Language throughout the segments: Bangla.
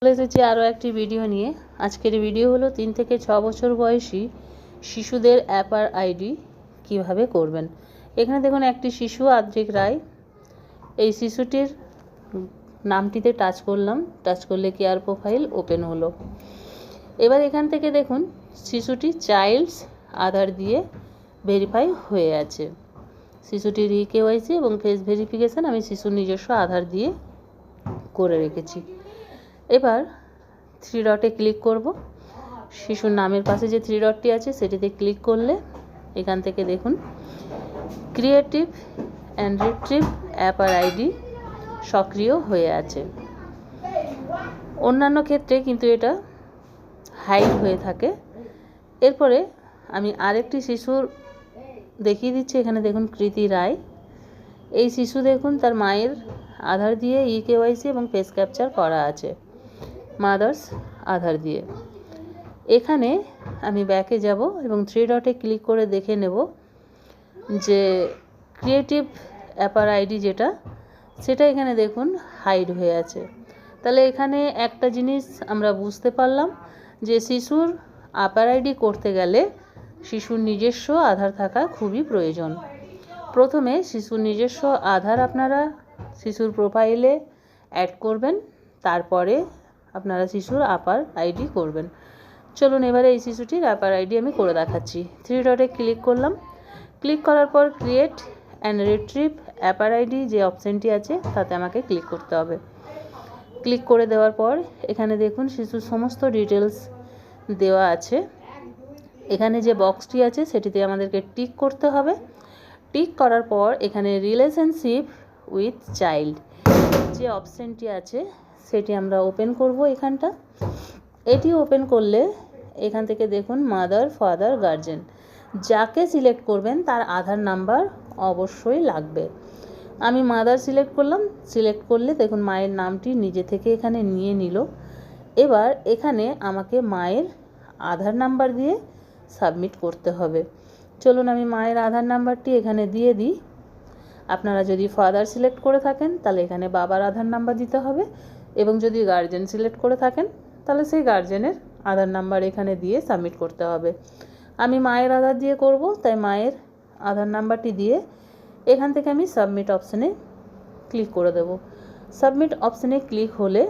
চলে এসেছি আরও একটি ভিডিও নিয়ে। আজকের ভিডিও হলো 3 থেকে 6 বছর বয়সী শিশুদের অ্যাপার আইডি কিভাবে করবেন। এখানে দেখুন একটি শিশু আদ্রিক রায়। এই শিশুটির নামটিতে টাচ করলাম, টাচ করলে কেয়ার প্রোফাইল ওপেন হলো। এবার এখান থেকে দেখুন শিশুটি চাইল্ডস আধার দিয়ে ভেরিফাই হয়ে আছে। শিশুটির KYC এবং ফেস ভেরিফিকেশান আমি শিশুর নিজস্ব আধার দিয়ে করে রেখেছি। এবার 3 ডটে ক্লিক করব। শিশুর নামের পাশে যে 3 ডটটি আছে সেটিতে ক্লিক করলে এখান থেকে দেখুন creative and retrieve upper ID সক্রিয় হয়ে আছে। অন্যান্য ক্ষেত্রে কিন্তু এটা হাইড হয়ে থাকে। এরপরে আমি আরেকটি শিশুর দেখিয়ে দিচ্ছি। এখানে দেখুন কৃতি রায়। এই শিশু দেখুন তার মায়ের আধার দিয়ে KYC এবং ফেস ক্যাপচার করা আছে মাদার্স আধার দিয়ে। এখানে আমি ব্যাকে যাব এবং 3 ডটে ক্লিক করে দেখে নেব যে ক্রিয়েটিভ অ্যাপার আইডি যেটা সেটা এখানে দেখুন হাইড হয়ে আছে। তাহলে এখানে একটা জিনিস আমরা বুঝতে পারলাম যে শিশুর অ্যাপার আইডি করতে গেলে শিশুর নিজস্ব আধার থাকা খুবই প্রয়োজন। প্রথমে শিশুর নিজস্ব আধার আপনারা শিশুর প্রোফাইলে অ্যাড করবেন, তারপরে আপনারা শিশুর অ্যাপার আইডি করবেন। চলুন এবারে এই শিশুটির অ্যাপার আইডি আমি করে দেখাচ্ছি। 3 ডটে ক্লিক করলাম। ক্লিক করার পর create and retrieve upper ID যে অপশানটি আছে তাতে আমাকে ক্লিক করতে হবে। ক্লিক করে দেওয়ার পর এখানে দেখুন শিশুর সমস্ত ডিটেলস দেওয়া আছে। এখানে যে বক্সটি আছে সেটিতে আমাদেরকে টিক করতে হবে। টিক করার পর এখানে রিলেশনশিপ উইথ চাইল্ড যে অপশানটি আছে সেটি আমরা ওপেন করব। এখানটা এটি ওপেন করলে এখান থেকে দেখুন মাদার, ফাদার, গার্জেন যাকে সিলেক্ট করবেন তার আধার নাম্বার অবশ্যই লাগবে। আমি মাদার সিলেক্ট করলাম। সিলেক্ট করলে দেখুন মায়ের নামটি নিজে থেকে এখানে নিয়ে নিল। এবার এখানে আমাকে মায়ের আধার নাম্বার দিয়ে সাবমিট করতে হবে। চলুন আমি মায়ের আধার নাম্বারটি এখানে দিয়ে দিই। আপনারা যদি ফাদার সিলেক্ট করে থাকেন তাহলে এখানে বাবার আধার নাম্বার দিতে হবে, এবং যদি গার্জেন সিলেক্ট করে থাকেন তাহলে সেই গার্জেনের আধার নাম্বার এখানে দিয়ে সাবমিট করতে হবে। আমি মায়ের আধার দিয়ে করব, তাই মায়ের আধার নাম্বারটি দিয়ে এখান থেকে আমি সাবমিট অপশানে ক্লিক করে দেব। সাবমিট অপশানে ক্লিক হলে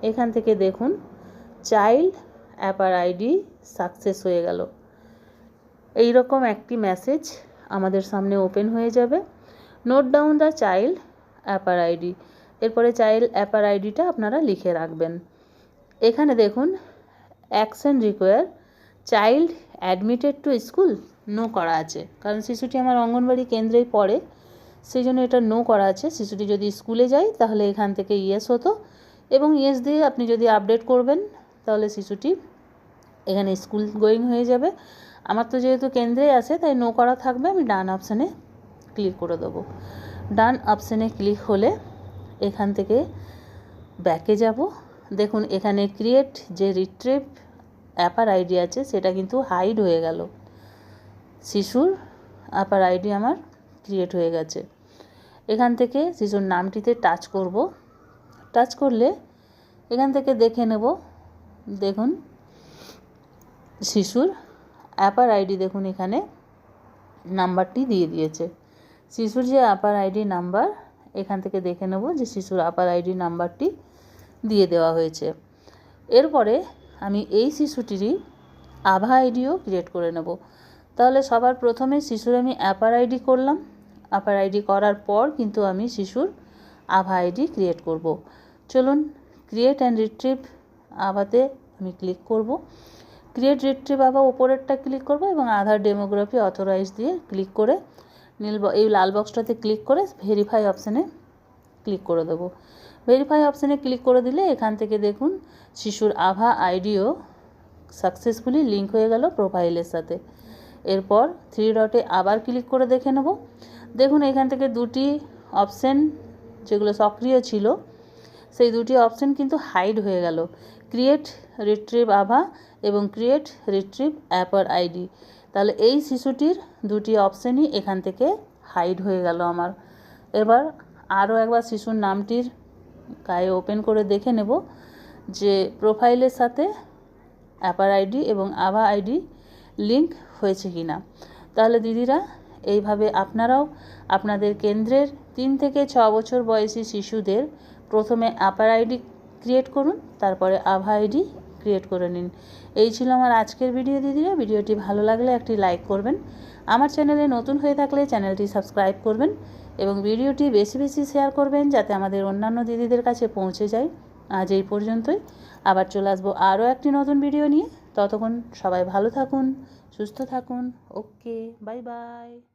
এখান থেকে দেখুন চাইল্ড অ্যাপার আইডি সাকসেস হয়ে গেল। এই রকম একটি মেসেজ আমাদের সামনে ওপেন হয়ে যাবে। Note down the child upper ID. এরপরে চাইল্ড অ্যাপার আইডিটা আপনারা লিখে রাখবেন। এখানে দেখুন action require child admitted to school no করা আছে, কারণ শিশুটি আমার অঙ্গনবাড়ি কেন্দ্রেই পড়ে, সেই জন্য এটা নো করা আছে। শিশুটি যদি স্কুলে যায় তাহলে এখান থেকে ইয়েস হতো, এবং ইয়েস দিয়ে আপনি যদি আপডেট করবেন তাহলে শিশুটি এখানে স্কুল গোয়িং হয়ে যাবে। আমার তো যেহেতু কেন্দ্রেই আছে তাই নো করা থাকবে। আমি ডান অপশানে ক্লিক করে দেবো। ডান অপশানে ক্লিক হলে এখান থেকে ব্যাকে যাব। দেখুন এখানে ক্রিয়েট যে রিট্রিভ অ্যাপার আইডি আছে সেটা কিন্তু হাইড হয়ে গেল। শিশুর অ্যাপার আইডি আমার ক্রিয়েট হয়ে গেছে। এখান থেকে শিশুর নামটিতে টাচ করব। টাচ করলে এখান থেকে দেখে নেব, দেখুন শিশুর অ্যাপার আইডি দেখুন এখানে নাম্বারটি দিয়ে দিয়েছে। শিশুর যে অ্যাপার আইডি নাম্বার এখান থেকে দেখে নেব যে শিশুর অ্যাপার আইডি নাম্বারটি দিয়ে দেওয়া হয়েছে। এরপরে আমি এই শিশুটিরই আভা আইডিও ক্রিয়েট করে নেব। তাহলে সবার প্রথমে শিশুর আমি অ্যাপার আইডি করলাম। অ্যাপার আইডি করার পর কিন্তু আমি শিশুর আভা আইডি ক্রিয়েট করব। চলুন ক্রিয়েট অ্যান্ড রিট্রিভ আভাতে আমি ক্লিক করব। ক্রিয়েট রিট্রিভ আভা ওপরেরটা ক্লিক করব এবং আধার ডেমোগ্রাফি অথরাইজ দিয়ে ক্লিক করে এই লাল বক্সটাতে ক্লিক করে ভেরিফাই অপশানে ক্লিক করে দেবো। ভেরিফাই অপশানে ক্লিক করে দিলে এখান থেকে দেখুন শিশুর আভা আইডিও সাকসেসফুলি লিঙ্ক হয়ে গেল প্রোফাইলের সাথে। এরপর 3 ডটে আবার ক্লিক করে দেখে নেব। দেখুন এখান থেকে দুটি অপশান যেগুলো সক্রিয় ছিল সেই দুটি অপশান কিন্তু হাইড হয়ে গেল, ক্রিয়েট রিট্রিভ আভা এবং ক্রিয়েট রিট্রিভ অ্যাপার আইডি। তাহলে এই শিশুটির দুটি অপশানই এখান থেকে হাইড হয়ে গেল আমার। এবার আরও একবার শিশুর নামটির গায়ে ওপেন করে দেখে নেব যে প্রোফাইলের সাথে অ্যাপার আইডি এবং আভা আইডি লিঙ্ক হয়েছে কি না। তাহলে দিদিরা এইভাবে আপনারাও আপনাদের কেন্দ্রের 3 থেকে 6 বছর বয়সী শিশুদের প্রথমে অ্যাপার আইডি ক্রিয়েট করুন, তারপরে আভা আইডি ক্রিয়েট করে নিন। এই ছিল আমার আজকের ভিডিও দিদিরা। ভিডিওটি ভালো লাগলে একটি লাইক করবেন, আমার চ্যানেলে নতুন হয়ে থাকলে চ্যানেলটি সাবস্ক্রাইব করবেন এবং ভিডিওটি বেশি বেশি শেয়ার করবেন যাতে আমাদের অন্যান্য দিদিদের কাছে পৌঁছে যায়। আজ এই পর্যন্তই, আবার চলে আসবো আরও একটি নতুন ভিডিও নিয়ে। ততক্ষণ সবাই ভালো থাকুন, সুস্থ থাকুন। ওকে, বাই বাই।